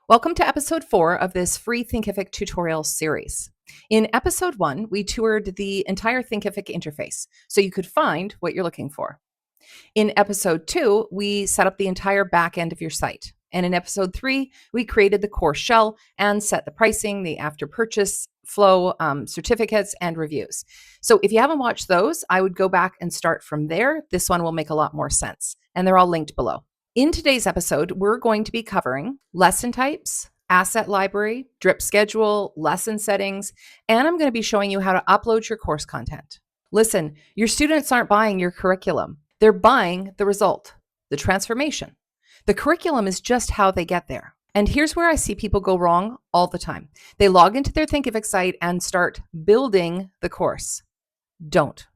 Welcome to episode 4 of this free Thinkific tutorial series. In episode 1, we toured the entire Thinkific interface so you could find what you're looking for. In episode 2, we set up the entire back end of your site. And in episode 3, we created the course shell and set the pricing, the after purchase flow, certificates, and reviews. So if you haven't watched those, I would go back and start from there. This one will make a lot more sense. And they're all linked below. In today's episode, we're going to be covering lesson types, asset library, drip schedule, lesson settings, and I'm going to be showing you how to upload your course content. Listen, your students aren't buying your curriculum. They're buying the result, the transformation. The curriculum is just how they get there. And here's where I see people go wrong all the time. They log into their Thinkific site and start building the course. Don't.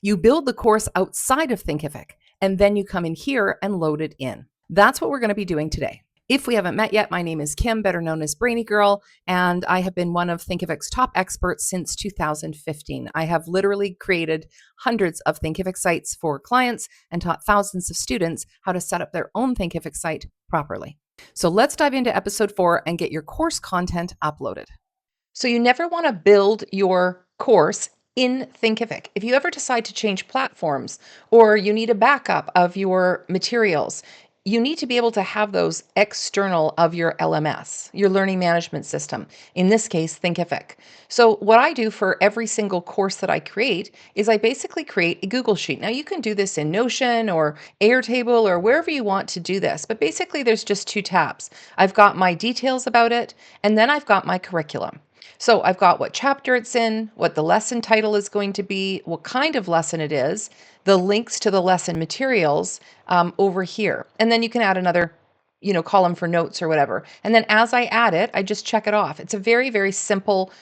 You build the course outside of Thinkific, and then you come in here and load it in. That's what we're going to be doing today. If we haven't met yet, my name is Kim, better known as Brainy Girl, and I have been one of Thinkific's top experts since 2015. I have literally created hundreds of Thinkific sites for clients and taught thousands of students how to set up their own Thinkific site properly. So let's dive into episode 4 and get your course content uploaded. So you never want to build your course in Thinkific. If you ever decide to change platforms or you need a backup of your materials, you need to be able to have those external of your LMS, your learning management system, in this case, Thinkific. So what I do for every single course that I create is I basically create a Google Sheet. Now you can do this in Notion or Airtable or wherever you want to do this, but basically there's just two tabs. I've got my details about it, and then I've got my curriculum. So I've got what chapter it's in, what the lesson title is going to be, what kind of lesson it is, the links to the lesson materials over here. And then you can add another, column for notes or whatever. And then as I add it, I just check it off. It's a very, very simple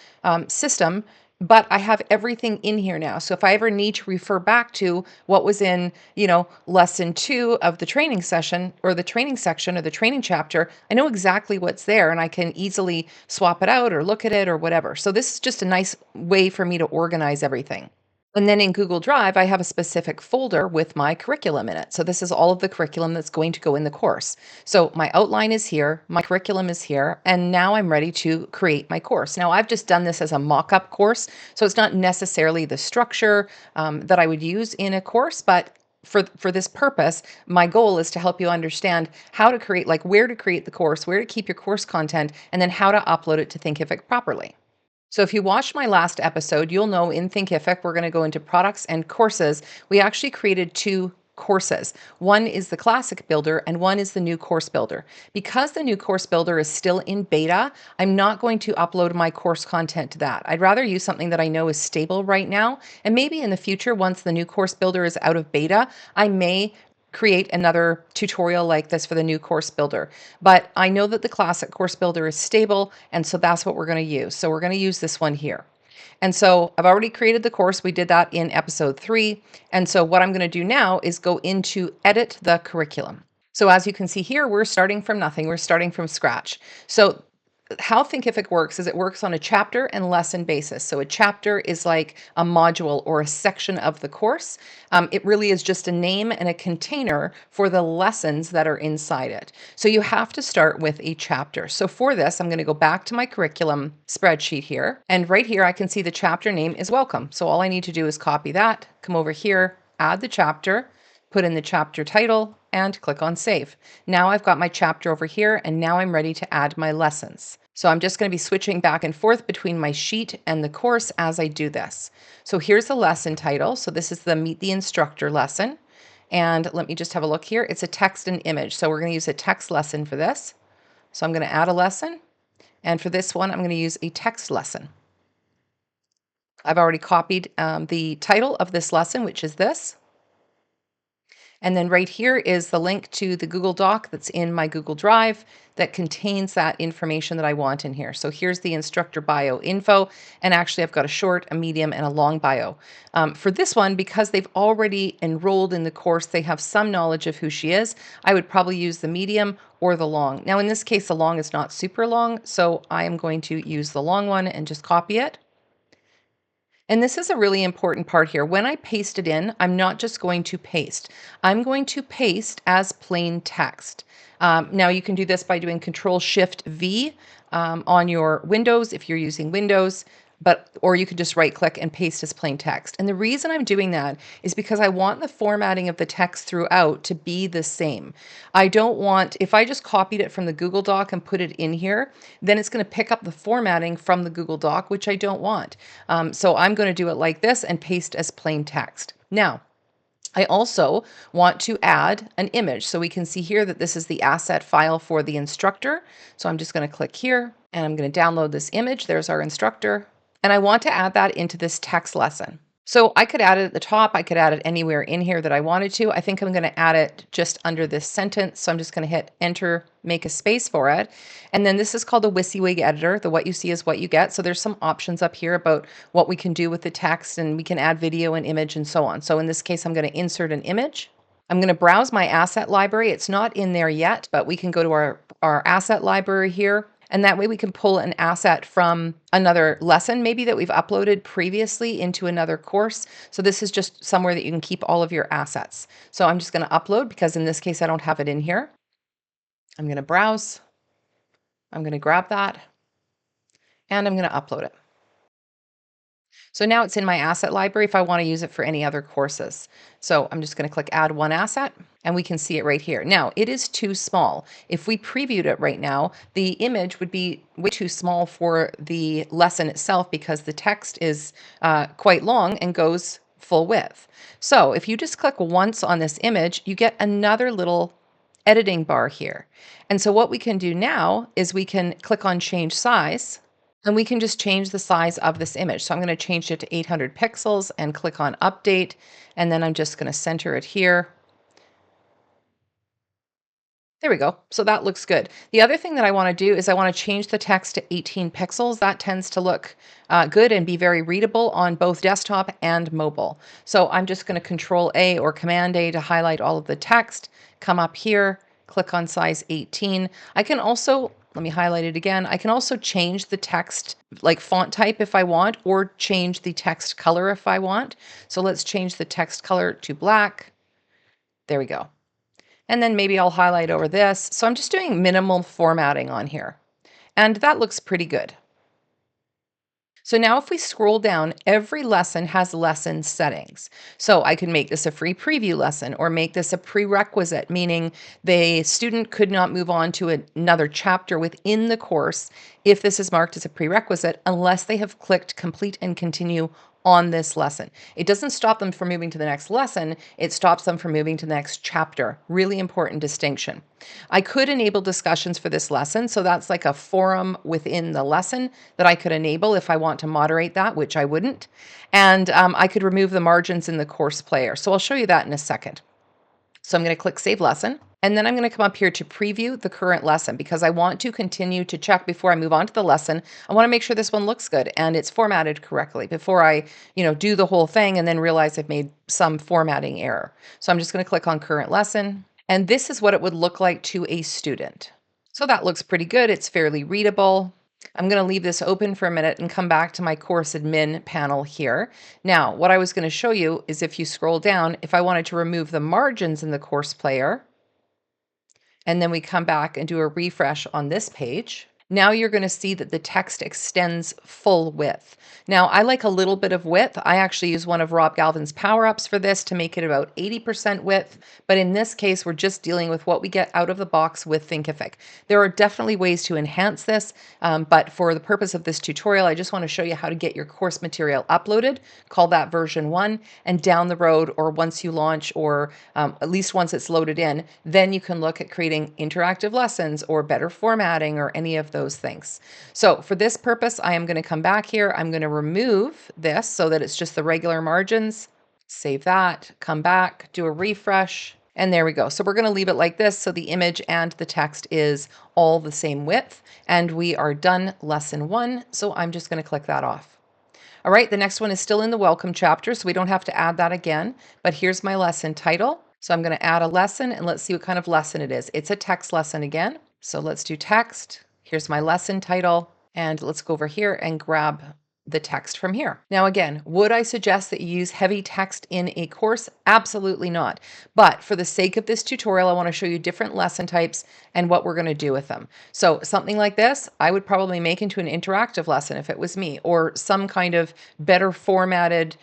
system, but I have everything in here now. So if I ever need to refer back to what was in, lesson 2 of the training session or the training section or the training chapter, I know exactly what's there and I can easily swap it out or look at it or whatever. So this is just a nice way for me to organize everything. And then in Google Drive, I have a specific folder with my curriculum in it. So this is all of the curriculum that's going to go in the course. So my outline is here, my curriculum is here, and now I'm ready to create my course. Now I've just done this as a mock-up course, so it's not necessarily the structure that I would use in a course, but for this purpose, my goal is to help you understand how to create, like where to create the course, where to keep your course content, and then how to upload it to Thinkific properly. So if you watched my last episode, you'll know in Thinkific, we're going to go into products and courses. We actually created 2 courses. One is the classic builder and one is the new course builder. Because the new course builder is still in beta, I'm not going to upload my course content to that. I'd rather use something that I know is stable right now. And maybe in the future, once the new course builder is out of beta, I may create another tutorial like this for the new course builder. But I know that the classic course builder is stable, and so that's what we're going to use. So we're going to use this one here. And so I've already created the course. We did that in episode 3. And so what I'm going to do now is go into edit the curriculum. So as you can see here, we're starting from nothing. We're starting from scratch. So how Thinkific works is it works on a chapter and lesson basis. So a chapter is like a module or a section of the course. It really is just a name and a container for the lessons that are inside it. So you have to start with a chapter. So for this, I'm going to go back to my curriculum spreadsheet here. And right here, I can see the chapter name is welcome. So all I need to do is copy that, come over here, add the chapter, put in the chapter title, and click on save. Now I've got my chapter over here, and now I'm ready to add my lessons. So I'm just going to be switching back and forth between my sheet and the course as I do this. So here's the lesson title. So this is the Meet the Instructor lesson. And let me just have a look here. It's a text and image. So we're going to use a text lesson for this. So I'm going to add a lesson. And for this one, I'm going to use a text lesson. I've already copied the title of this lesson, which is this. And then right here is the link to the Google Doc that's in my Google Drive that contains that information that I want in here. So here's the instructor bio info. And actually I've got a short, a medium, and a long bio. For this one, because they've already enrolled in the course, they have some knowledge of who she is. I would probably use the medium or the long. Now in this case, the long is not super long, so I am going to use the long one and just copy it. And this is a really important part here. When I paste it in, I'm not just going to paste. I'm going to paste as plain text. Now you can do this by doing Control-Shift-V on your Windows if you're using Windows, or you could just right click and paste as plain text. And the reason I'm doing that is because I want the formatting of the text throughout to be the same. I don't want, if I just copied it from the Google Doc and put it in here, then it's going to pick up the formatting from the Google Doc, which I don't want. So I'm going to do it like this and paste as plain text. Now, I also want to add an image. So we can see here that this is the asset file for the instructor. So I'm just going to click here and I'm going to download this image. There's our instructor. And I want to add that into this text lesson. So I could add it at the top. I could add it anywhere in here that I wanted to. I think I'm going to add it just under this sentence. So I'm just going to hit enter, make a space for it. And then this is called the WYSIWYG editor. The what you see is what you get. So there's some options up here about what we can do with the text, and we can add video and image and so on. So in this case, I'm going to insert an image. I'm going to browse my asset library. It's not in there yet, but we can go to our asset library here. And that way we can pull an asset from another lesson, maybe that we've uploaded previously into another course. So this is just somewhere that you can keep all of your assets. So I'm just going to upload because in this case, I don't have it in here. I'm going to browse. I'm going to grab that and I'm going to upload it. So now it's in my asset library if I want to use it for any other courses. So I'm just going to click add one asset and we can see it right here. Now it is too small. If we previewed it right now, the image would be way too small for the lesson itself because the text is quite long and goes full width. So if you just click once on this image, you get another little editing bar here. And so what we can do now is we can click on change size. And we can just change the size of this image. So I'm going to change it to 800 pixels and click on update. And then I'm just going to center it here. There we go. So that looks good. The other thing that I want to do is I want to change the text to 18 pixels. That tends to look good and be very readable on both desktop and mobile. So I'm just going to Control A or Command A to highlight all of the text, come up here, click on size 18. I can also, let me highlight it again. I can also change the text like font type if I want, or change the text color if I want. So let's change the text color to black. There we go. And then maybe I'll highlight over this. So I'm just doing minimal formatting on here. And that looks pretty good. So now if we scroll down, every lesson has lesson settings. So I can make this a free preview lesson or make this a prerequisite, meaning the student could not move on to another chapter within the course if this is marked as a prerequisite unless they have clicked complete and continue on this lesson. It doesn't stop them from moving to the next lesson, it stops them from moving to the next chapter. Really important distinction. I could enable discussions for this lesson, so that's like a forum within the lesson that I could enable if I want to moderate that, which I wouldn't. And I could remove the margins in the course player. So I'll show you that in a second. So I'm going to click Save Lesson. And then I'm going to come up here to preview the current lesson because I want to continue to check before I move on to the lesson. I want to make sure this one looks good and it's formatted correctly before I, do the whole thing and then realize I've made some formatting error. So I'm just going to click on current lesson. And this is what it would look like to a student. So that looks pretty good. It's fairly readable. I'm going to leave this open for a minute and come back to my course admin panel here. Now, what I was going to show you is if you scroll down, if I wanted to remove the margins in the course player, and then we come back and do a refresh on this page, now you're going to see that the text extends full width. Now, I like a little bit of width. I actually use one of Rob Galvin's power-ups for this to make it about 80% width. But in this case, we're just dealing with what we get out of the box with Thinkific. There are definitely ways to enhance this, but for the purpose of this tutorial, I just want to show you how to get your course material uploaded, call that version 1, and down the road, or once you launch, or at least once it's loaded in, then you can look at creating interactive lessons or better formatting or any of those things. So for this purpose, I am going to come back here. I'm going to remove this so that it's just the regular margins. Save that, come back, do a refresh, and there we go. So we're going to leave it like this so the image and the text is all the same width, and we are done lesson 1. So I'm just going to click that off. All right, the next one is still in the welcome chapter, so we don't have to add that again, but here's my lesson title. So I'm going to add a lesson and let's see what kind of lesson it is. It's a text lesson again. So let's do text. Here's my lesson title, and let's go over here and grab the text from here. Now, again, would I suggest that you use heavy text in a course? Absolutely not. But for the sake of this tutorial, I want to show you different lesson types and what we're going to do with them. So something like this, I would probably make into an interactive lesson if it was me, or some kind of better formatted,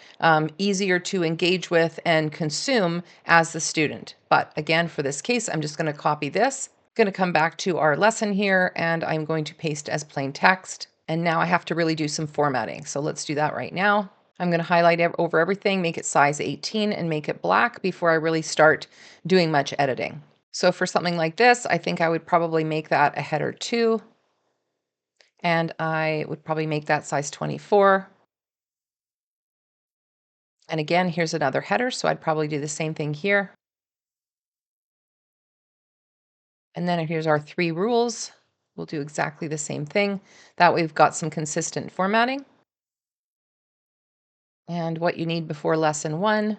easier to engage with and consume as the student. But again, for this case, I'm just going to copy this. Going to come back to our lesson here, and I'm going to paste as plain text. And now I have to really do some formatting. So let's do that right now. I'm going to highlight over everything, make it size 18 and make it black before I really start doing much editing. So for something like this, I think I would probably make that a header 2. And I would probably make that size 24. And again, here's another header. So I'd probably do the same thing here. And then here's our 3 rules. We'll do exactly the same thing. That way we've got some consistent formatting. And what you need before lesson 1.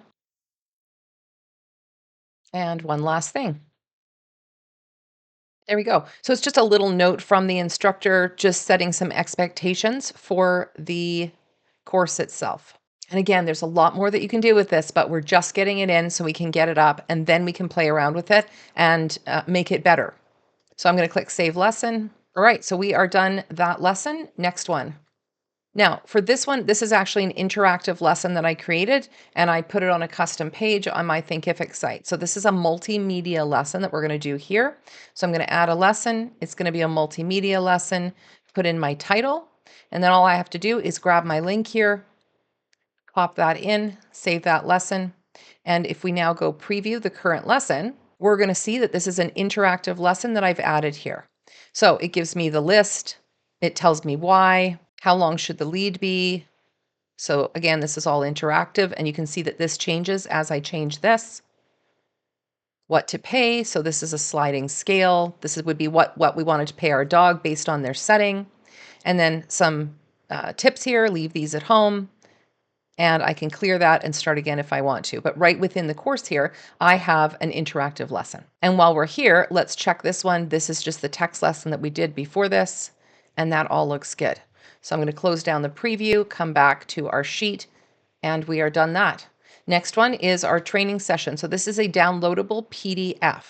And one last thing. There we go. So it's just a little note from the instructor, just setting some expectations for the course itself. And again, there's a lot more that you can do with this, but we're just getting it in so we can get it up and then we can play around with it and make it better. So I'm going to click Save Lesson. All right, so we are done that lesson. Next one. Now, for this one, this is actually an interactive lesson that I created, and I put it on a custom page on my Thinkific site. So this is a multimedia lesson that we're going to do here. So I'm going to add a lesson. It's going to be a multimedia lesson, put in my title, and then all I have to do is grab my link here, pop that in, save that lesson. And if we now go preview the current lesson, we're going to see that this is an interactive lesson that I've added here. So it gives me the list. It tells me why. How long should the lead be? So again, this is all interactive, and you can see that this changes as I change this. What to pay. So this is a sliding scale. Would be what we wanted to pay our dog based on their setting. And then some tips here, leave these at home. And I can clear that and start again if I want to. But right within the course here, I have an interactive lesson. And while we're here, let's check this one. This is just the text lesson that we did before this, and that all looks good. So I'm going to close down the preview, come back to our sheet, and we are done that. Next one is our training session. So this is a downloadable PDF.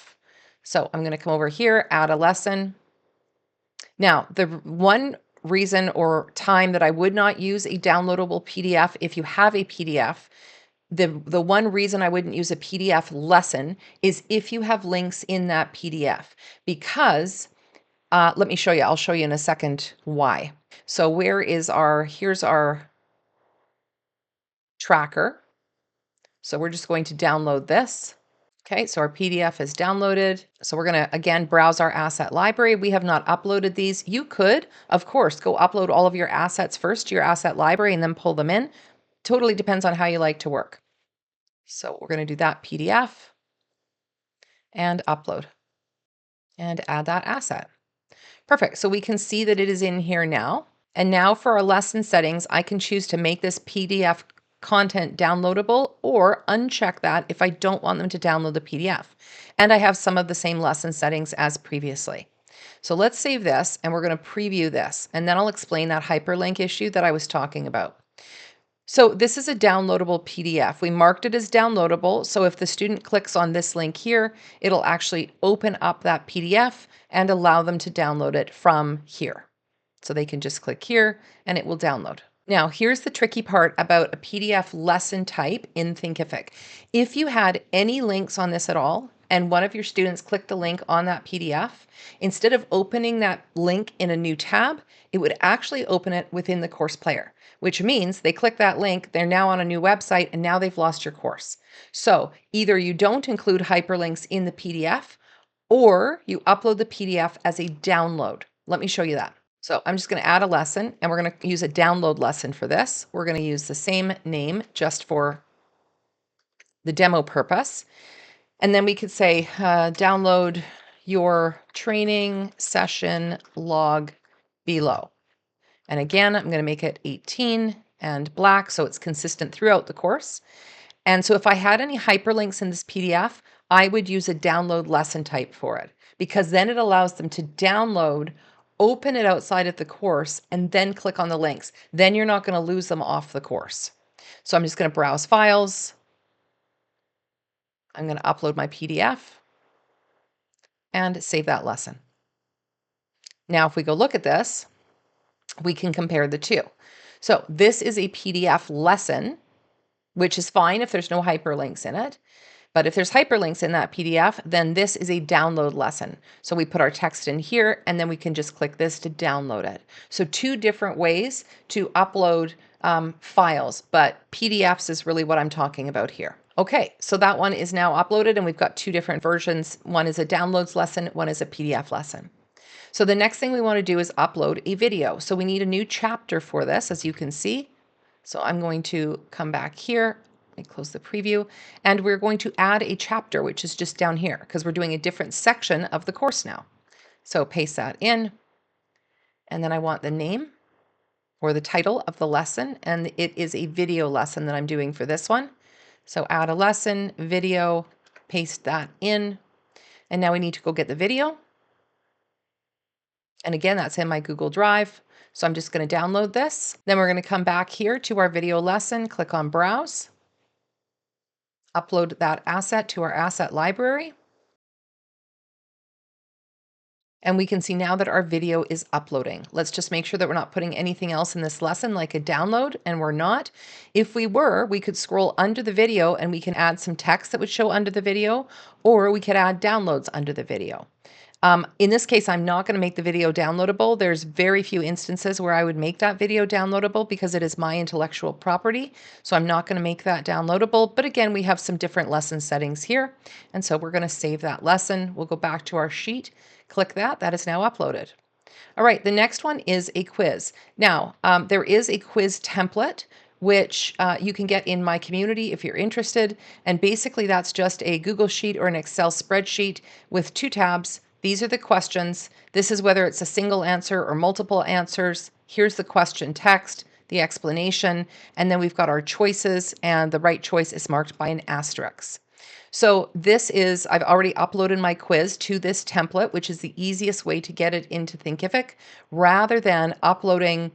So I'm going to come over here, add a lesson. Now, the one reason or time that I would not use a downloadable PDF, if you have a PDF, the one reason I wouldn't use a PDF lesson is if you have links in that PDF, because let me show you. I'll show you in a second why. So here's our tracker. So we're just going to download this. Okay, so our PDF is downloaded. So we're going to, again, browse our asset library. We have not uploaded these. You could, of course, go upload all of your assets first to your asset library and then pull them in. Totally depends on how you like to work. So we're going to do that PDF and upload and add that asset. Perfect. So we can see that it is in here now. And now for our lesson settings, I can choose to make this PDF content downloadable or uncheck that if I don't want them to download the PDF. And I have some of the same lesson settings as previously. So let's save this and we're going to preview this, and then I'll explain that hyperlink issue that I was talking about. So this is a downloadable PDF. We marked it as downloadable. So if the student clicks on this link here, it'll actually open up that PDF and allow them to download it from here. So they can just click here and it will download. Now, here's the tricky part about a PDF lesson type in Thinkific. If you had any links on this at all, and one of your students clicked the link on that PDF, instead of opening that link in a new tab, it would actually open it within the course player, which means they click that link, they're now on a new website, and now they've lost your course. So either you don't include hyperlinks in the PDF, or you upload the PDF as a download. Let me show you that. So I'm just going to add a lesson, and we're going to use a download lesson for this. We're going to use the same name just for the demo purpose. And then we could say, download your training session log below. And again, I'm going to make it 18 and black so it's consistent throughout the course. And so if I had any hyperlinks in this PDF, I would use a download lesson type for it, because then it allows them to download open it outside of the course, and then click on the links. Then you're not going to lose them off the course. So I'm just going to browse files. I'm going to upload my PDF and save that lesson. Now, if we go look at this, we can compare the two. So this is a PDF lesson, which is fine if there's no hyperlinks in it. But if there's hyperlinks in that PDF, then this is a download lesson. So we put our text in here, and then we can just click this to download it. So two different ways to upload files, but PDFs is really what I'm talking about here. Okay, so that one is now uploaded, and we've got two different versions. One is a downloads lesson, one is a PDF lesson. So the next thing we want to do is upload a video. So we need a new chapter for this, as you can see. So I'm going to come back here. Let me close the preview. And we're going to add a chapter, which is just down here, because we're doing a different section of the course now. So paste that in. And then I want the name or the title of the lesson. And it is a video lesson that I'm doing for this one. So add a lesson, video, paste that in. And now we need to go get the video. And again, that's in my Google Drive. So I'm just going to download this. Then we're going to come back here to our video lesson, click on Browse, upload that asset to our asset library. And we can see now that our video is uploading. Let's just make sure that we're not putting anything else in this lesson like a download, and we're not. If we were, we could scroll under the video and we can add some text that would show under the video, or we could add downloads under the video. In this case, I'm not going to make the video downloadable. There's very few instances where I would make that video downloadable because it is my intellectual property. So I'm not going to make that downloadable. But again, we have some different lesson settings here. And so we're going to save that lesson. We'll go back to our sheet, click that. That is now uploaded. All right, the next one is a quiz. Now, there is a quiz template which you can get in my community if you're interested. And basically that's just a Google Sheet or an Excel spreadsheet with two tabs. These are the questions. This is whether it's a single answer or multiple answers. Here's the question text, the explanation, and then we've got our choices, and the right choice is marked by an asterisk. So this is, I've already uploaded my quiz to this template, which is the easiest way to get it into Thinkific, rather than uploading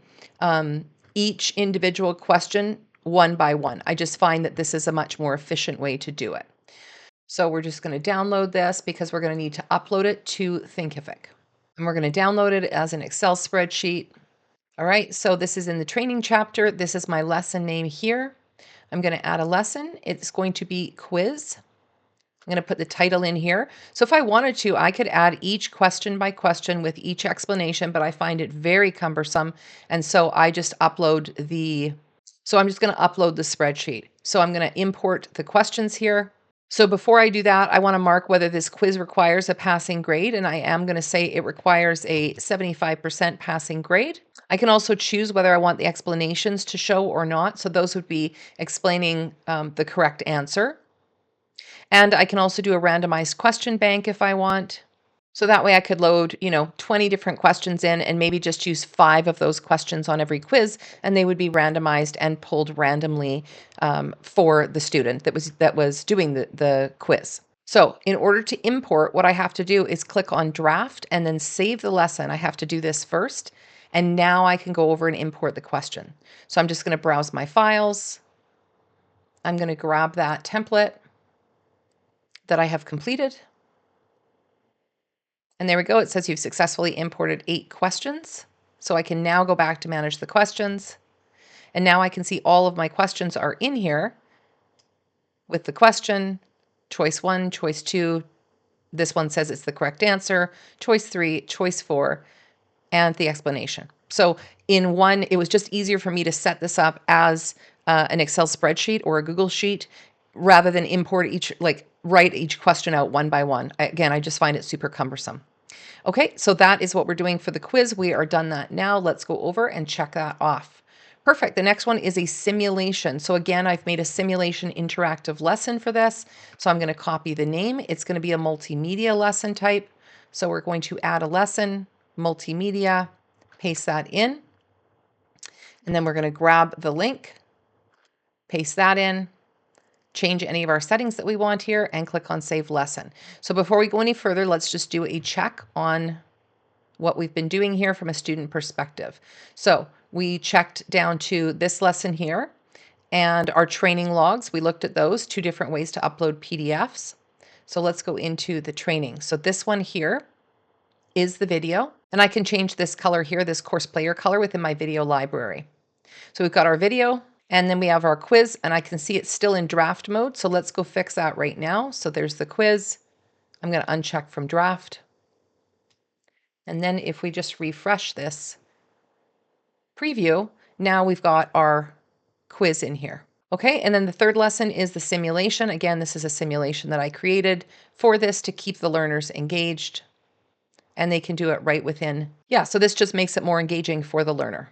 each individual question one by one. I just find that this is a much more efficient way to do it. So we're just going to download this because we're going to need to upload it to Thinkific. And we're going to download it as an Excel spreadsheet. All right, so this is in the training chapter. This is my lesson name here. I'm going to add a lesson. It's going to be quiz. I'm going to put the title in here. So if I wanted to, I could add each question by question with each explanation, but I find it very cumbersome. And so I just upload I'm just going to upload the spreadsheet. So I'm going to import the questions here. So before I do that, I want to mark whether this quiz requires a passing grade, and I am going to say it requires a 75% passing grade. I can also choose whether I want the explanations to show or not. So those would be explaining the correct answer. And I can also do a randomized question bank if I want. So that way I could load, 20 different questions in and maybe just use 5 of those questions on every quiz, and they would be randomized and pulled randomly for the student that was doing the quiz. So in order to import, what I have to do is click on draft and then save the lesson. I have to do this first, and now I can go over and import the question. So I'm just going to browse my files. I'm going to grab that template that I have completed. And there we go. It says you've successfully imported 8 questions. So I can now go back to manage the questions. And now I can see all of my questions are in here with the question, choice 1, choice 2. This one says it's the correct answer, choice 3, choice 4, and the explanation. So in one, it was just easier for me to set this up as an Excel spreadsheet or a Google Sheet rather than import write each question out one by one. Again, I just find it super cumbersome. Okay, so that is what we're doing for the quiz. We are done that now. Let's go over and check that off. Perfect. The next one is a simulation. So again, I've made a simulation interactive lesson for this. So I'm going to copy the name. It's going to be a multimedia lesson type. So we're going to add a lesson, multimedia, paste that in. And then we're going to grab the link, paste that in, change any of our settings that we want here, and click on Save Lesson. So before we go any further, let's just do a check on what we've been doing here from a student perspective. So we checked down to this lesson here and our training logs. We looked at those, 2 different ways to upload PDFs. So let's go into the training. So this one here is the video, and I can change this color here, this course player color within my video library. So we've got our video, and then we have our quiz, and I can see it's still in draft mode. So let's go fix that right now. So there's the quiz. I'm going to uncheck from draft. And then if we just refresh this preview, now we've got our quiz in here. Okay, and then the third lesson is the simulation. Again, this is a simulation that I created for this to keep the learners engaged, and they can do it right within. Yeah, so this just makes it more engaging for the learner.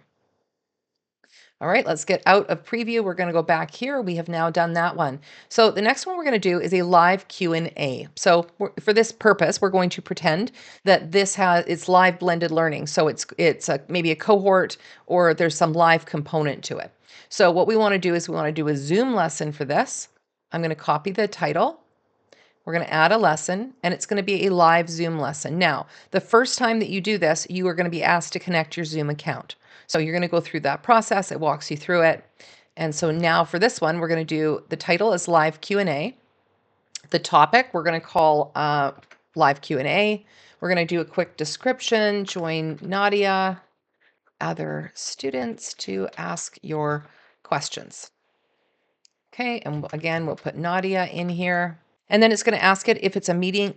All right, let's get out of preview. We're going to go back here. We have now done that one. So the next one we're going to do is a live Q&A. So for this purpose, we're going to pretend that it's live blended learning. So it's maybe a cohort, or there's some live component to it. So what we want to do is we want to do a Zoom lesson for this. I'm going to copy the title. We're going to add a lesson, and it's going to be a live Zoom lesson. Now, the first time that you do this, you are going to be asked to connect your Zoom account. So you're going to go through that process. It walks you through it. And so now for this one, we're going to do the title is live Q&A. The topic we're going to call live Q&A. We're going to do a quick description. Join Nadia, other students to ask your questions. Okay, and again, we'll put Nadia in here. And then it's going to ask it if it's a meeting,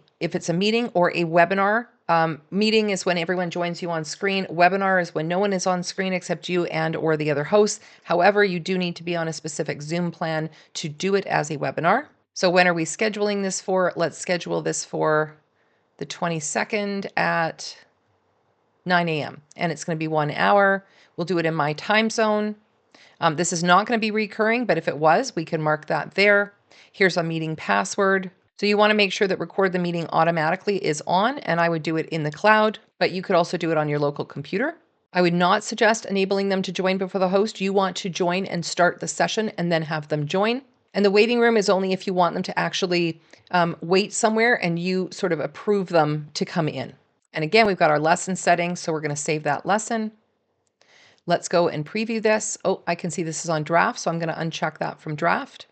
or a webinar. Meeting is when everyone joins you on screen. Webinar is when no one is on screen except you and or the other hosts. However, you do need to be on a specific Zoom plan to do it as a webinar. So when are we scheduling this for? Let's schedule this for the 22nd at 9 a.m. And it's going to be 1 hour. We'll do it in my time zone. This is not going to be recurring, but if it was, we can mark that there. Here's a meeting password. So you want to make sure that record the meeting automatically is on, and I would do it in the cloud, but you could also do it on your local computer. I would not suggest enabling them to join before the host. You want to join and start the session and then have them join. And the waiting room is only if you want them to actually wait somewhere and you sort of approve them to come in. And again, we've got our lesson settings, so we're going to save that lesson. Let's go and preview this. Oh, I can see this is on draft, so I'm going to uncheck that from draft.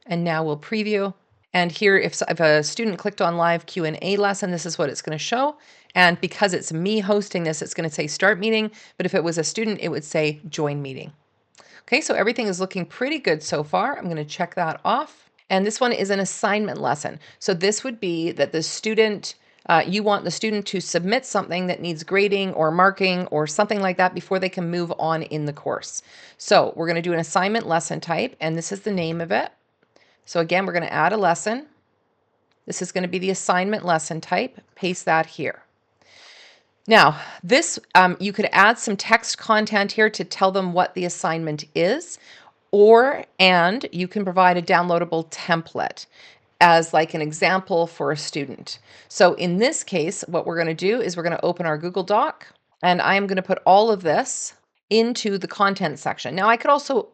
And now we'll preview. And here, if a student clicked on live Q&A lesson, this is what it's going to show. And because it's me hosting this, it's going to say start meeting. But if it was a student, it would say join meeting. Okay, so everything is looking pretty good so far. I'm going to check that off. And this one is an assignment lesson. So this would be that the student, you want the student to submit something that needs grading or marking or something like that before they can move on in the course. So we're going to do an assignment lesson type, and this is the name of it. So again, we're going to add a lesson. This is going to be the assignment lesson type. Paste that here. Now, this, you could add some text content here to tell them what the assignment is, and you can provide a downloadable template as like an example for a student. So in this case, what we're going to do is we're going to open our Google Doc, and I am going to put all of this into the content section. Now I could also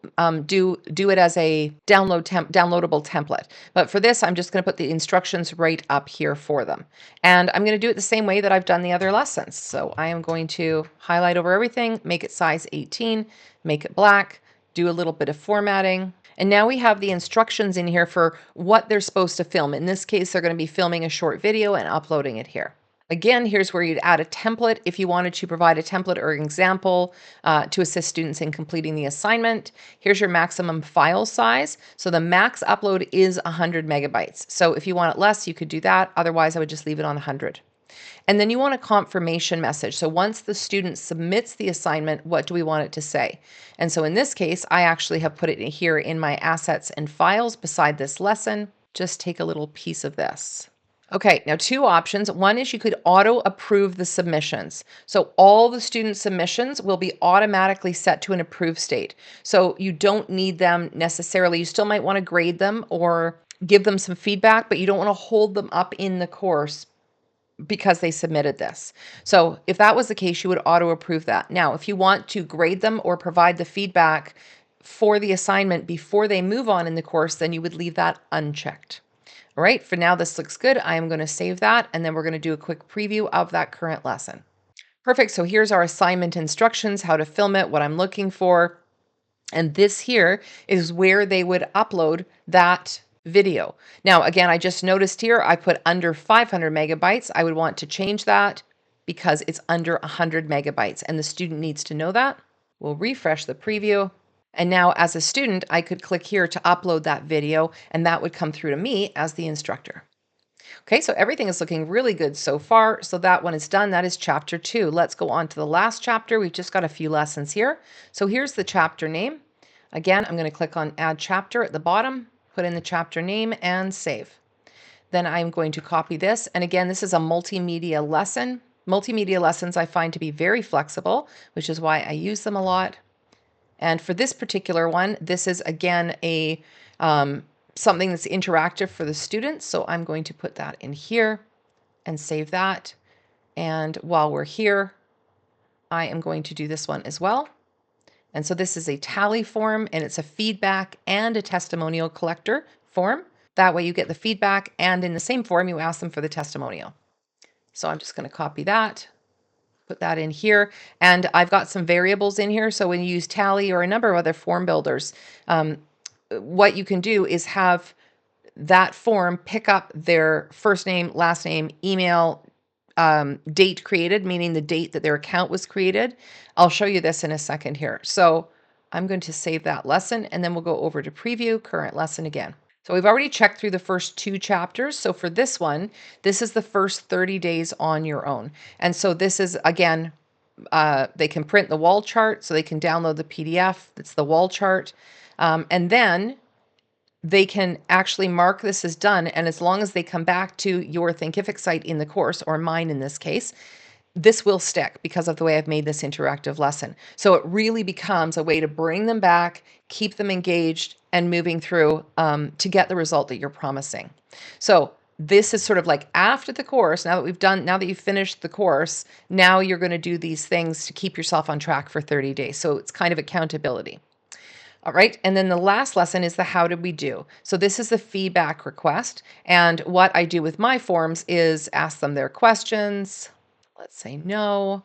do it as a downloadable template, but for this I'm just going to put the instructions right up here for them. And I'm going to do it the same way that I've done the other lessons. So I am going to highlight over everything, make it size 18, make it black, do a little bit of formatting. And now we have the instructions in here for what they're supposed to film. In this case, they're going to be filming a short video and uploading it here. Again, here's where you'd add a template if you wanted to provide a template or an example to assist students in completing the assignment. Here's your maximum file size. So the max upload is 100 megabytes. So if you want it less, you could do that. Otherwise, I would just leave it on 100. And then you want a confirmation message. So once the student submits the assignment, what do we want it to say? And so in this case, I actually have put it here in my assets and files beside this lesson. Just take a little piece of this. Okay, now 2 options. One is you could auto approve the submissions. So all the student submissions will be automatically set to an approved state. So you don't need them necessarily. You still might want to grade them or give them some feedback, but you don't want to hold them up in the course because they submitted this. So if that was the case, you would auto approve that. Now, if you want to grade them or provide the feedback for the assignment before they move on in the course, then you would leave that unchecked. All right, for now, this looks good. I am going to save that, and then we're going to do a quick preview of that current lesson. Perfect. So here's our assignment instructions, how to film it, what I'm looking for. And this here is where they would upload that video. Now, again, I just noticed here, I put under 500 megabytes. I would want to change that because it's under 100 megabytes and the student needs to know that. We'll refresh the preview. And now as a student, I could click here to upload that video and that would come through to me as the instructor. Okay, so everything is looking really good so far. So that one is done. That is chapter 2. Let's go on to the last chapter. We've just got a few lessons here. So here's the chapter name. Again, I'm going to click on add chapter at the bottom, put in the chapter name and save. Then I'm going to copy this. And again, this is a multimedia lesson. Multimedia lessons I find to be very flexible, which is why I use them a lot. And for this particular one, this is again a something that's interactive for the students. So I'm going to put that in here and save that. And while we're here, I am going to do this one as well. And so this is a tally form and it's a feedback and a testimonial collector form. That way you get the feedback and in the same form you ask them for the testimonial. So I'm just going to copy that, put that in here. And I've got some variables in here. So when you use tally or a number of other form builders, what you can do is have that form pick up their first name, last name, email, date created, meaning the date that their account was created. I'll show you this in a second here. So I'm going to save that lesson and then we'll go over to preview current lesson again. So we've already checked through the first 2 chapters. So for this one, this is the first 30 days on your own. And so this is, again, they can print the wall chart, so they can download the PDF. That's the wall chart. And then they can actually mark this as done. And as long as they come back to your Thinkific site in the course, or mine in this case, this will stick because of the way I've made this interactive lesson. So it really becomes a way to bring them back, keep them engaged and moving through to get the result that you're promising. So this is sort of like after the course, now that you've finished the course, now you're going to do these things to keep yourself on track for 30 days. So it's kind of accountability. All right, and then the last lesson is the how did we do? So this is the feedback request. And what I do with my forms is ask them their questions. Let's say no.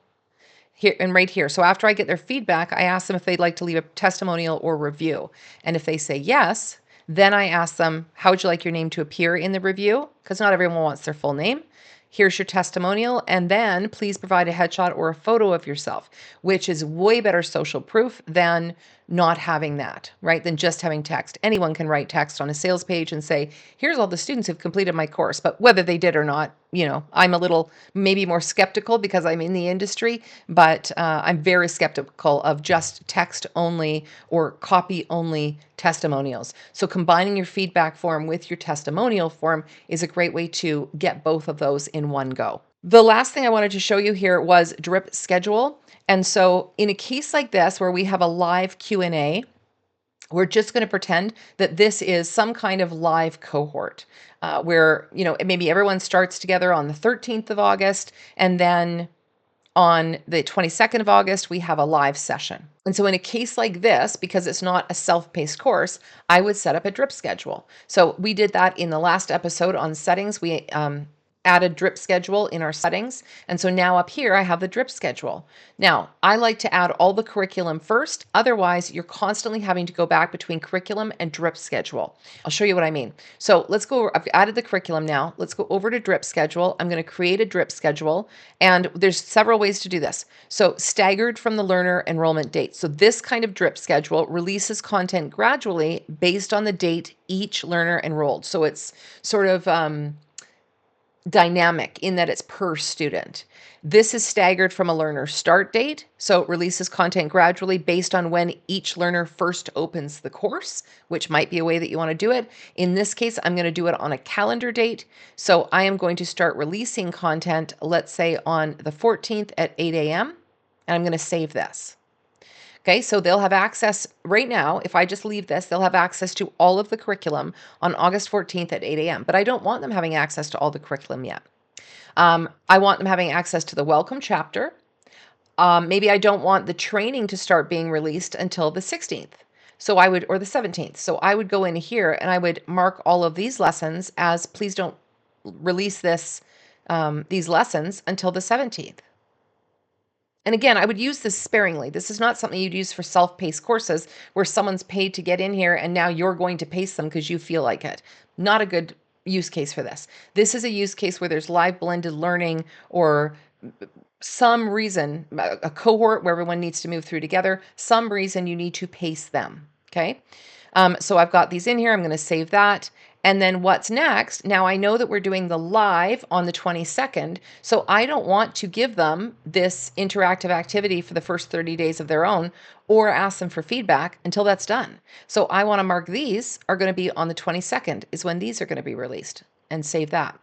Here and right here. So after I get their feedback, I ask them if they'd like to leave a testimonial or review. And if they say yes, then I ask them, how would you like your name to appear in the review? Because not everyone wants their full name. Here's your testimonial, and then please provide a headshot or a photo of yourself, which is way better social proof than not having that, right? Than just having text. Anyone can write text on a sales page and say, here's all the students who've completed my course, but whether they did or not, I'm a little maybe more skeptical because I'm in the industry, but I'm very skeptical of just text only or copy only testimonials. So combining your feedback form with your testimonial form is a great way to get both of those in one go. The last thing I wanted to show you here was drip schedule. And so in a case like this where we have a live Q&A, we're just going to pretend that this is some kind of live cohort where, maybe everyone starts together on the 13th of August and then on the 22nd of August, we have a live session. And so in a case like this, because it's not a self-paced course, I would set up a drip schedule. So we did that in the last episode on settings. We added drip schedule in our settings. And so now up here, I have the drip schedule. Now, I like to add all the curriculum first. Otherwise, you're constantly having to go back between curriculum and drip schedule. I'll show you what I mean. So let's go, I've added the curriculum now. Let's go over to drip schedule. I'm going to create a drip schedule. And there's several ways to do this. So staggered from the learner enrollment date. So this kind of drip schedule releases content gradually based on the date each learner enrolled. So it's sort of dynamic in that it's per student. This is staggered from a learner start date, so it releases content gradually based on when each learner first opens the course, which might be a way that you want to do it. In this case, I'm going to do it on a calendar date, so I am going to start releasing content, let's say on the 14th at 8 a.m., and I'm going to save this. Okay, so they'll have access right now. If I just leave this, they'll have access to all of the curriculum on August 14th at 8 a.m. But I don't want them having access to all the curriculum yet. I want them having access to the welcome chapter. Maybe I don't want the training to start being released until the 16th. Or the 17th. So I would go in here and I would mark all of these lessons as please don't release these lessons until the 17th. And again, I would use this sparingly. This is not something you'd use for self-paced courses where someone's paid to get in here and now you're going to pace them because you feel like it. Not a good use case for this. This is a use case where there's live blended learning or some reason, a cohort where everyone needs to move through together, some reason you need to pace them. Okay. So I've got these in here. I'm going to save that. And then what's next? Now I know that we're doing the live on the 22nd. So I don't want to give them this interactive activity for the first 30 days of their own or ask them for feedback until that's done. So I want to mark these are going to be on the 22nd is when these are going to be released, and save that.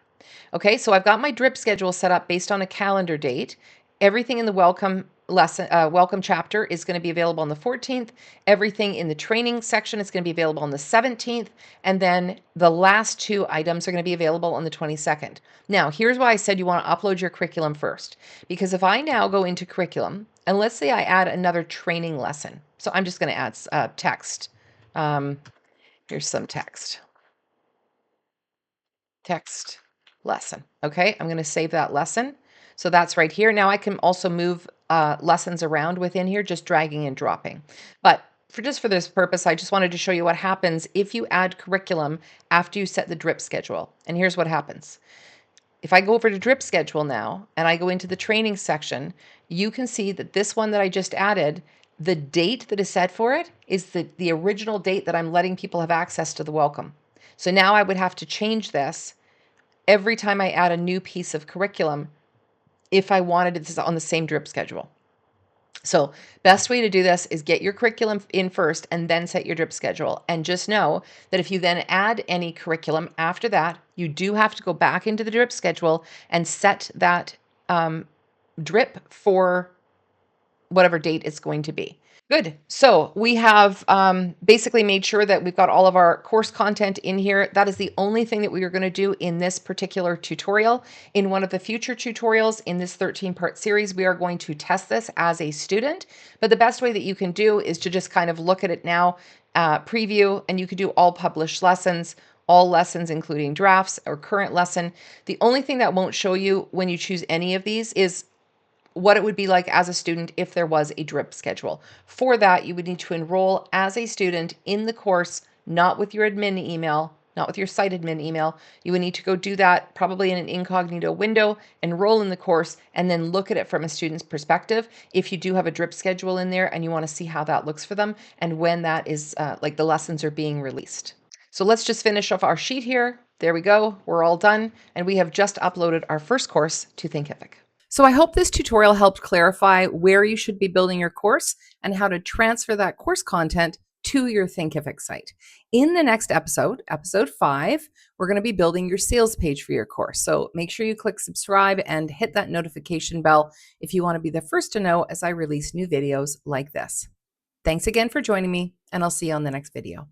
Okay, so I've got my drip schedule set up based on a calendar date. Everything in the welcome lesson, welcome chapter is going to be available on the 14th. Everything in the training section is going to be available on the 17th. And then the last two items are going to be available on the 22nd. Now, here's why I said you want to upload your curriculum first. Because if I now go into curriculum, and let's say I add another training lesson. So I'm just going to add text. Here's some text. Text lesson. Okay, I'm going to save that lesson. So that's right here. Now I can also move lessons around within here, just dragging and dropping. But for this purpose, I just wanted to show you what happens if you add curriculum after you set the drip schedule. And here's what happens. If I go over to drip schedule now and I go into the training section, you can see that this one that I just added, the date that is set for it is the original date that I'm letting people have access to the welcome. So now I would have to change this every time I add a new piece of curriculum if I wanted it on the same drip schedule. So best way to do this is get your curriculum in first and then set your drip schedule. And just know that if you then add any curriculum after that, you do have to go back into the drip schedule and set that drip for whatever date it's going to be. Good. So we have basically made sure that we've got all of our course content in here. That is the only thing that we are going to do in this particular tutorial. In one of the future tutorials in this 13-part series, we are going to test this as a student. But the best way that you can do is to just kind of look at it now, preview, and you can do all published lessons, all lessons, including drafts or current lesson. The only thing that won't show you when you choose any of these is what it would be like as a student if there was a drip schedule. For that, you would need to enroll as a student in the course, not with your admin email, not with your site admin email. You would need to go do that probably in an incognito window, enroll in the course, and then look at it from a student's perspective. If you do have a drip schedule in there and you want to see how that looks for them and when that is like the lessons are being released. So let's just finish off our sheet here. There we go. We're all done. And we have just uploaded our first course to Thinkific. So I hope this tutorial helped clarify where you should be building your course and how to transfer that course content to your Thinkific site. In the next episode, episode 5, we're going to be building your sales page for your course. So make sure you click subscribe and hit that notification bell if you want to be the first to know as I release new videos like this. Thanks again for joining me, and I'll see you on the next video.